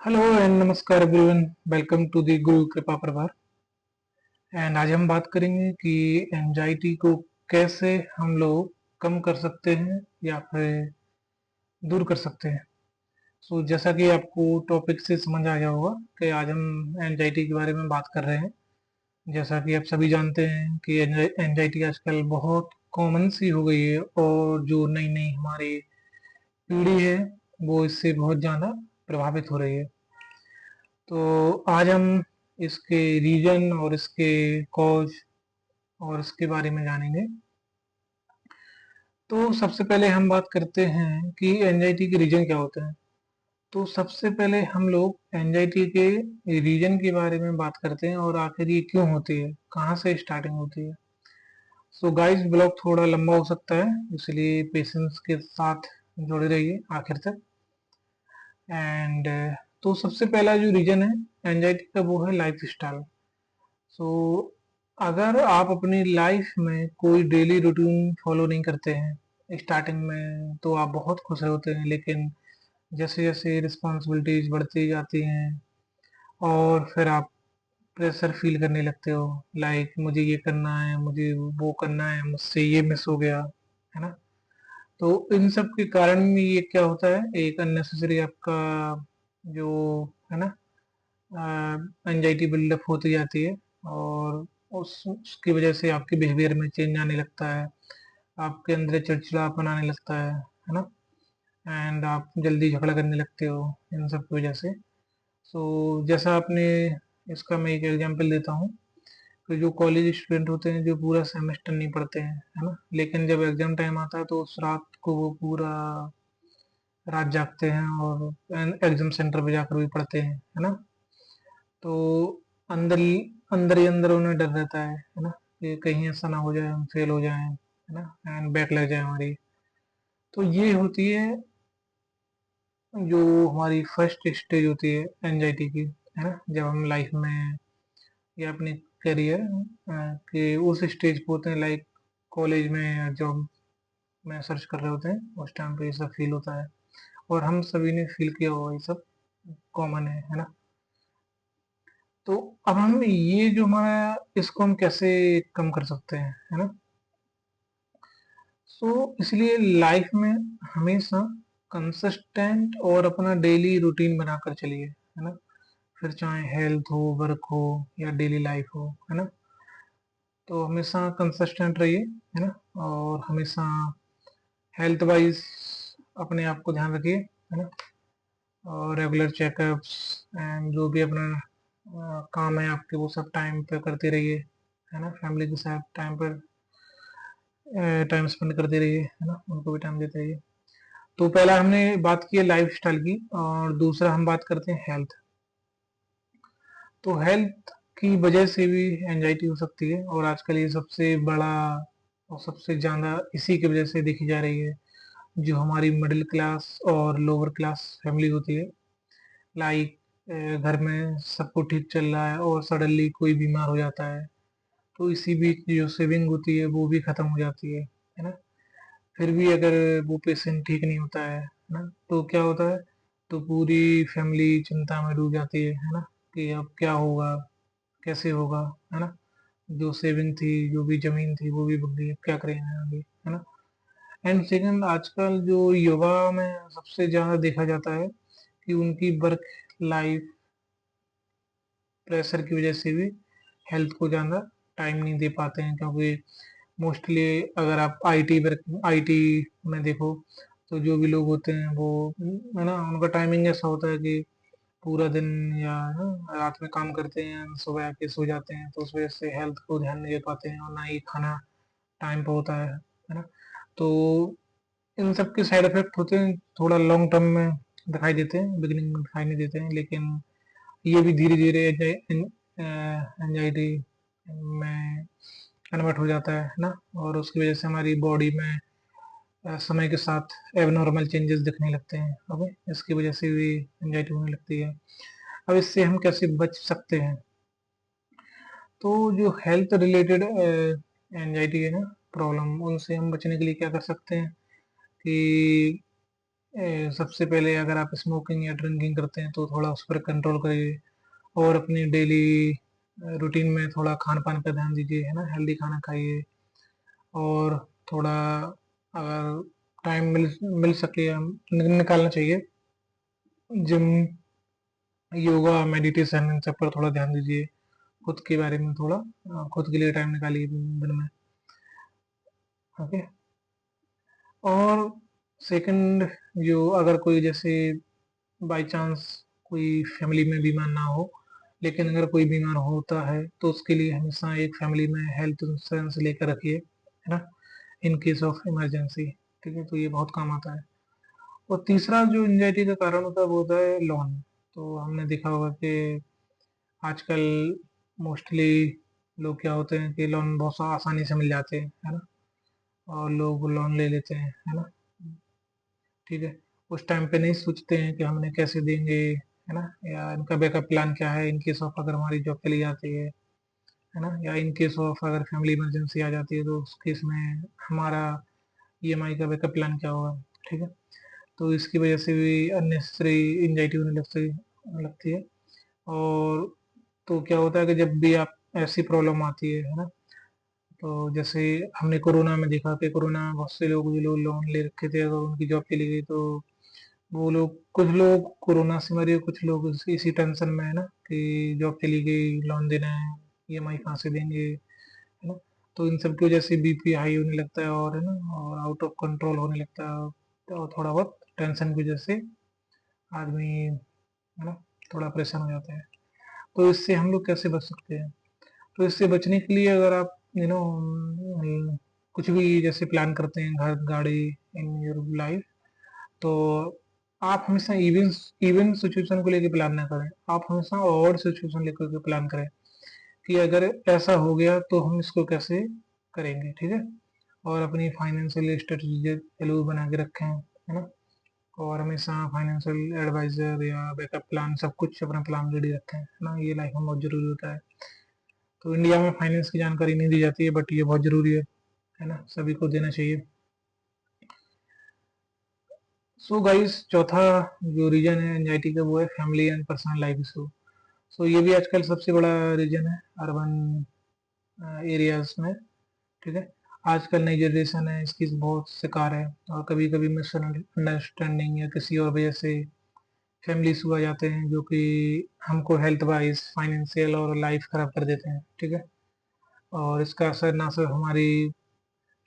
Hello and नमस्कार everyone. Welcome to the गुरु कृपा प्रभार। एंड आज हम बात करेंगे कि एंजाइटी को कैसे हम लोग कम कर सकते हैं या फिर दूर कर सकते हैं। जैसा कि आपको टॉपिक से समझ आ गया होगा कि आज हम एंजाइटी के बारे में बात कर रहे हैं। जैसा कि आप सभी जानते हैं कि एंजाइटी आजकल बहुत कॉमन सी हो गई है और जो नई नई हमारी पीढ़ी है वो इससे बहुत ज़्यादा प्रभावित हो रही है। तो आज हम इसके रीजन और इसके कॉज और इसके बारे में जानेंगे। तो सबसे पहले हम बात करते हैं कि एंजाइटी के रीजन क्या होते हैं। तो सबसे पहले हम लोग एंजाइटी के रीजन के बारे में बात करते हैं और आखिर ये क्यों होती है, कहाँ से स्टार्टिंग होती है। गाइस, ब्लॉग थोड़ा लंबा हो सकता है, इसलिए पेशेंस के साथ जुड़े रहिए आखिर तक। एंड तो सबसे पहला जो रीजन है एंजाइटी का वो है लाइफ स्टाइल। सो अगर आप अपनी लाइफ में कोई डेली रूटीन फॉलो नहीं करते हैं स्टार्टिंग में तो आप बहुत खुश होते हैं, लेकिन जैसे जैसे रिस्पॉन्सिबिलिटीज बढ़ती जाती हैं और फिर आप प्रेशर फील करने लगते हो, लाइक मुझे ये करना है, मुझे वो करना है, मुझसे ये मिस हो गया, है ना। तो इन सब के कारण में ये क्या होता है, एक अननेसेसरी आपका जो है ना एंजाइटी बिल्डअप होती जाती है और उसकी वजह से आपके बिहेवियर में चेंज आने लगता है, आपके अंदर चिड़चिड़ापन आने लगता है ना। एंड आप जल्दी झगड़ा करने लगते हो इन सब की वजह से। जैसा आपने इसका मैं एक एग्जांपल देता हूँ कि जो कॉलेज स्टूडेंट होते हैं जो पूरा सेमेस्टर नहीं पढ़ते हैं, है ना, लेकिन जब एग्जाम टाइम आता है तो उस रात को वो पूरा रात जागते हैं और एग्जाम सेंटर पे जाकर भी पढ़ते हैं, है ना। तो अंदर ही अंदर उन्हें डर रहता है ना, कि कहीं ऐसा ना हो जाए हम फेल हो जाएं, है ना, एंड बैक लग जाए हमारी। तो ये होती है जो हमारी फर्स्ट स्टेज होती है एंजाइटी की, है ना, जब हम लाइफ में या अपने करियर के उस स्टेज पे होते हैं, लाइक कॉलेज में या जॉब में सर्च कर रहे होते हैं, उस टाइम पे ये सब फील होता है और हम सभी ने फील किया होगा, ये सब कॉमन है ना। तो अब हम ये जो हमारा इसको हम कैसे कम कर सकते हैं, है ना। इसलिए लाइफ में हमेशा कंसिस्टेंट और अपना डेली रूटीन बनाकर चलिए, है ना। फिर चाहे हेल्थ हो, वर्क हो या डेली लाइफ हो, है ना। तो हमेशा कंसिस्टेंट रहिए, है ना, और हमेशा हेल्थ वाइज अपने आप को ध्यान रखिए, है ना, और रेगुलर चेकअप्स एंड जो भी अपना काम है आपके वो सब टाइम पे करते रहिए, है ना। फैमिली के साथ टाइम स्पेंड करते रहिए, है ना, उनको भी टाइम देते रहिए। तो पहला हमने बात की है लाइफ स्टाइल की और दूसरा हम बात करते हैं हेल्थ। तो हेल्थ की वजह से भी एंजाइटी हो सकती है और आजकल ये सबसे बड़ा और सबसे ज़्यादा इसी की वजह से देखी जा रही है। जो हमारी मिडिल क्लास और लोअर क्लास फैमिली होती है, लाइक घर में सब कुछ ठीक चल रहा है और सडनली कोई बीमार हो जाता है, तो इसी बीच जो सेविंग होती है वो भी खत्म हो जाती है ना। फिर भी अगर वो पेशेंट ठीक नहीं होता है ना, तो क्या होता है, तो पूरी फैमिली चिंता में डूब जाती है ना, कि अब क्या होगा, कैसे होगा, है ना। जो सेविंग थी, जो भी जमीन थी वो भी बिक गई, अब क्या करेंगे आगे, है ना। एंड सेकंड, आजकल जो युवा में सबसे ज्यादा देखा जाता है कि उनकी वर्क लाइफ प्रेशर की वजह से भी हेल्थ को ज़्यादा टाइम नहीं दे पाते हैं, क्योंकि मोस्टली अगर आप आईटी में देखो तो जो भी लोग होते हैं वो, है ना, उनका टाइमिंग ऐसा होता है कि पूरा दिन या ना रात में काम करते हैं, सुबह आके सो जाते हैं, तो उस वजह से हेल्थ को ध्यान नहीं दे पाते हैं और ना ही खाना टाइम पे होता है ना। तो इन सब के साइड इफेक्ट होते हैं, थोड़ा लॉन्ग टर्म में दिखाई देते हैं, बिगिनिंग में दिखाई नहीं देते हैं, लेकिन ये भी धीरे धीरे एंजाइटी में कन्वर्ट हो जाता है ना। और उसकी वजह से हमारी बॉडी में समय के साथ एबनॉर्मल चेंजेस दिखने लगते हैं, ओके, इसकी वजह से भी एंजाइटी होने लगती है। अब इससे हम कैसे बच सकते हैं। तो जो हेल्थ रिलेटेड एंजाइटी है ना, प्रॉब्लम, उनसे हम बचने के लिए क्या कर सकते हैं कि सबसे पहले अगर आप स्मोकिंग या ड्रिंकिंग करते हैं तो थोड़ा उस पर कंट्रोल करिए, और अपनी डेली रूटीन में थोड़ा खान पान का ध्यान दीजिए, है ना, हेल्दी खाना खाइए। और थोड़ा अगर टाइम मिल मिल सके निकालना चाहिए, जिम, योगा, मेडिटेशन, इन सब पर थोड़ा ध्यान दीजिए। खुद के बारे में थोड़ा खुद के लिए टाइम निकालिए दिन में। ओके। और सेकंड, जो अगर कोई जैसे बाय चांस कोई फैमिली में बीमार ना हो, लेकिन अगर कोई बीमार होता है तो उसके लिए हमेशा एक फैमिली में हेल्थ इंश्योरेंस लेकर रखिए, है ना, इन केस ऑफ इमरजेंसी। ठीक है, तो ये बहुत काम आता है। और तीसरा जो एंजाइटी का कारण होता है वो होता है लोन। तो हमने देखा होगा कि आजकल मोस्टली लोग क्या होते हैं कि लोन बहुत आसानी से मिल जाते हैं, है ना, और लोग लोन ले लेते हैं, है ना। ठीक है, उस टाइम पे नहीं सोचते हैं कि हमने कैसे देंगे, है ना, या इनका बैकअप प्लान क्या है इन केस ऑफ अगर हमारी जॉब चली जाती है ना, या इन केस ऑफ अगर फैमिली इमरजेंसी आ जाती है तो उस केस में हमारा ईएमआई का बैकअप प्लान क्या होगा। ठीक है, तो इसकी वजह से भी अननेसेसरी एंजाइटी होने लगती लगती है। और तो क्या होता है कि जब भी आप ऐसी प्रॉब्लम आती है ना, तो जैसे हमने कोरोना में देखा कि कोरोना में बहुत से लोग जो लोग लोन ले रखे थे, अगर उनकी जॉब चली गई तो वो लोग, कुछ लोग कोरोना से मरे, कुछ लोग इसी टेंशन में है ना कि जॉब चली गई, लोन देना है, ईएमआई कहाँ से देंगे, है ना। तो इन सब की वजह से बीपी हाई होने लगता है, और है ना, और आउट ऑफ कंट्रोल होने लगता है। तो थोड़ा बहुत टेंशन की वजह से आदमी, है ना, थोड़ा परेशान हो जाता है। तो इससे हम लोग कैसे बच सकते हैं? तो इससे बचने के लिए अगर आप कुछ भी जैसे प्लान करते हैं, घर, गाड़ी, इन योर लाइफ, तो आप हमेशा इवन इवन सिचुएशन को लेकर प्लान ना करें। आप हमेशा और सिचुएशन लेकर के प्लान करें कि अगर ऐसा हो गया तो हम इसको कैसे करेंगे। ठीक है, और अपनी फाइनेंशियल स्ट्रेटजी जरूर बना के रखें, है ना। और हमेशा फाइनेंशियल एडवाइजर या बैकअप प्लान, सब कुछ अपना प्लान रेडी रखें, है ना, ये लाइफ में बहुत जरूरी होता है। तो इंडिया में फाइनेंस की जानकारी नहीं दी जाती है, बट ये बहुत जरूरी है ना, सभी को देना चाहिए। सो गाइस, चौथा जो रीजन है एंजाइटी का वो है family and personal life issue. So ये भी आजकल सबसे बड़ा रीजन है अर्बन एरियाज में। ठीक है, आजकल नई जनरेशन है इसकी बहुत शिकार है, और कभी कभी मिसअंडरस्टैंडिंग या किसी और वजह से फैमिली इशू आ जाते हैं, जो कि हमको हेल्थ वाइज, फाइनेंशियल और लाइफ खराब कर देते हैं। ठीक है, और इसका असर ना सिर्फ हमारी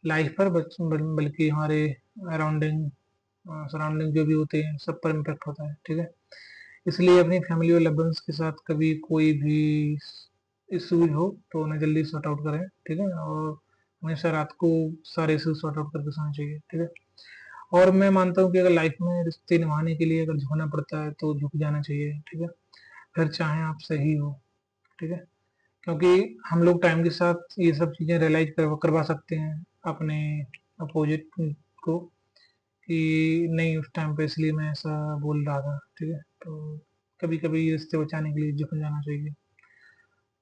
लाइफ पर बल्कि हमारे अराउंडिंग सराउंडिंग जो भी होते हैं सब पर इम्पेक्ट होता है। ठीक है, इसलिए अपनी फैमिली और लव वंस के साथ कभी कोई भी इशूज हो तो उन्हें जल्दी सॉर्ट आउट करें। ठीक है, और हमेशा रात को सारे इशूज सॉर्ट आउट करके सोना चाहिए। ठीक है, और मैं मानता हूँ कि अगर लाइफ में रिश्ते निभाने के लिए अगर झुकना पड़ता है तो झुक जाना चाहिए। ठीक है, फिर चाहे आप सही हो। ठीक है, क्योंकि हम लोग टाइम के साथ ये सब चीजें रियलाइज करवा सकते हैं अपने अपोजिट को, कि नहीं उस टाइम पे इसलिए मैं ऐसा बोल रहा था। ठीक है, तो कभी कभी रिश्ते बचाने के लिए झुक जाना चाहिए।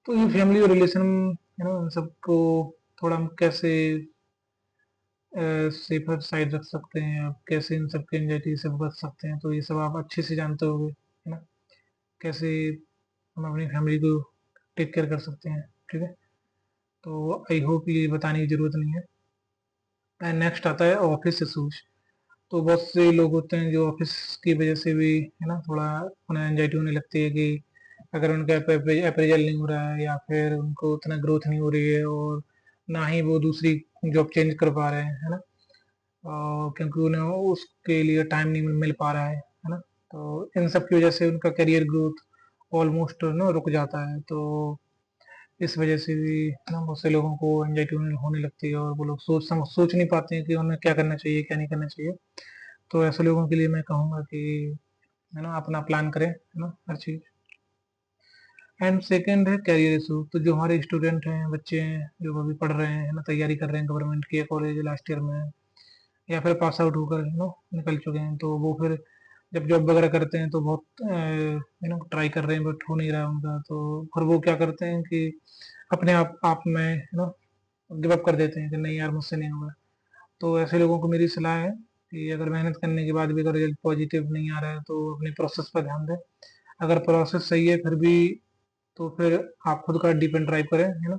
तो ये फैमिली और रिलेशन, है ना, इन सबको थोड़ा हम कैसे सेफर साइड रख सकते हैं, आप कैसे इन सब के एंजाइटी से बच सकते हैं, तो ये सब आप अच्छे से जानते होंगे, है ना, कैसे हम अपनी फैमिली को टेक केयर कर सकते हैं। ठीक है, तो आई होप ये बताने की जरूरत नहीं है। एंड नेक्स्ट आता है ऑफिस इशूज। तो बहुत से लोग होते हैं जो ऑफिस की वजह से भी, है ना, थोड़ा उन्हें एंजाइटी होने लगती है कि अगर उनका अप्रेजल नहीं हो रहा है, या फिर उनको उतना ग्रोथ नहीं हो रही है, और ना ही वो दूसरी जॉब चेंज कर पा रहे हैं, है ना, क्योंकि उन्हें उसके लिए टाइम नहीं मिल पा रहा है ना। तो इन सब की वजह से उनका करियर ग्रोथ ऑलमोस्ट ना रुक जाता है। तो इस वजह से भी ना बहुत से लोगों को एंजाइटी होने लगती है, और वो लोग सोच नहीं पाते हैं कि उन्हें क्या करना चाहिए, क्या नहीं करना चाहिए। तो ऐसे लोगों के लिए मैं कहूँगा कि, है ना, अपना प्लान करें, है ना, हर चीज़। एंड सेकंड है कैरियर इशू। तो जो हमारे स्टूडेंट हैं, बच्चे हैं जो अभी पढ़ रहे हैं, है ना, तैयारी कर रहे हैं गवर्नमेंट की, कॉलेज लास्ट ईयर में, या फिर पास आउट होकर, निकल चुके हैं, तो वो फिर जब जॉब वगैरह करते हैं तो बहुत ट्राई कर रहे हैं, बट हो नहीं रहा उनका। तो फिर वो क्या करते हैं कि अपने आप में, गिव अप कर देते हैं कि नहीं यार, मुझसे नहीं होगा। तो ऐसे लोगों को मेरी सलाह है कि अगर मेहनत करने के बाद भी अगर रिजल्ट पॉजिटिव नहीं आ रहा है तो अपने प्रोसेस पर ध्यान दें। अगर प्रोसेस सही है फिर भी तो फिर आप खुद का डिपेंड ड्राइव करें, है ना,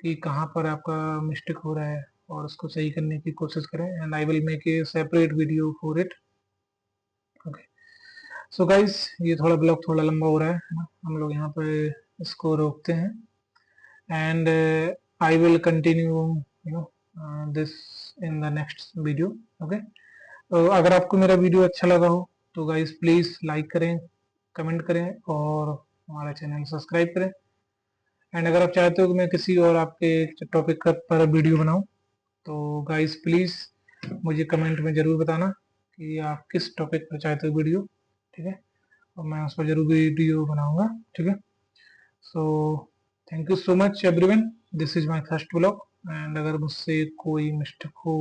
कि कहाँ पर आपका मिस्टेक हो रहा है और उसको सही करने की कोशिश करें। And I will make a separate video for it. Okay, so guys ये थोड़ा ब्लॉग थोड़ा लंबा हो रहा है ना, हम लोग यहाँ पे इसको रोकते हैं। And I will continue you know this in the next video. Okay, तो अगर आपको मेरा वीडियो अच्छा लगा हो तो गाइस प्लीज लाइक करें, कमेंट करें और हमारा चैनल सब्सक्राइब करें। एंड अगर आप चाहते हो कि मैं किसी और आपके टॉपिक पर वीडियो बनाऊं तो गाइस प्लीज मुझे कमेंट में जरूर बताना कि आप किस टॉपिक पर चाहते हो वीडियो, ठीक है, और मैं उस पर जरूर वीडियो बनाऊंगा, ठीक है। So thank you so much everyone, this is my first vlog. And अगर मुझसे कोई मिस्टेक हो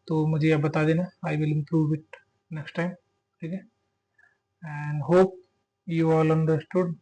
तो मुझे आप बता देना, I will improve it next time, ठीक है। And hope you all understood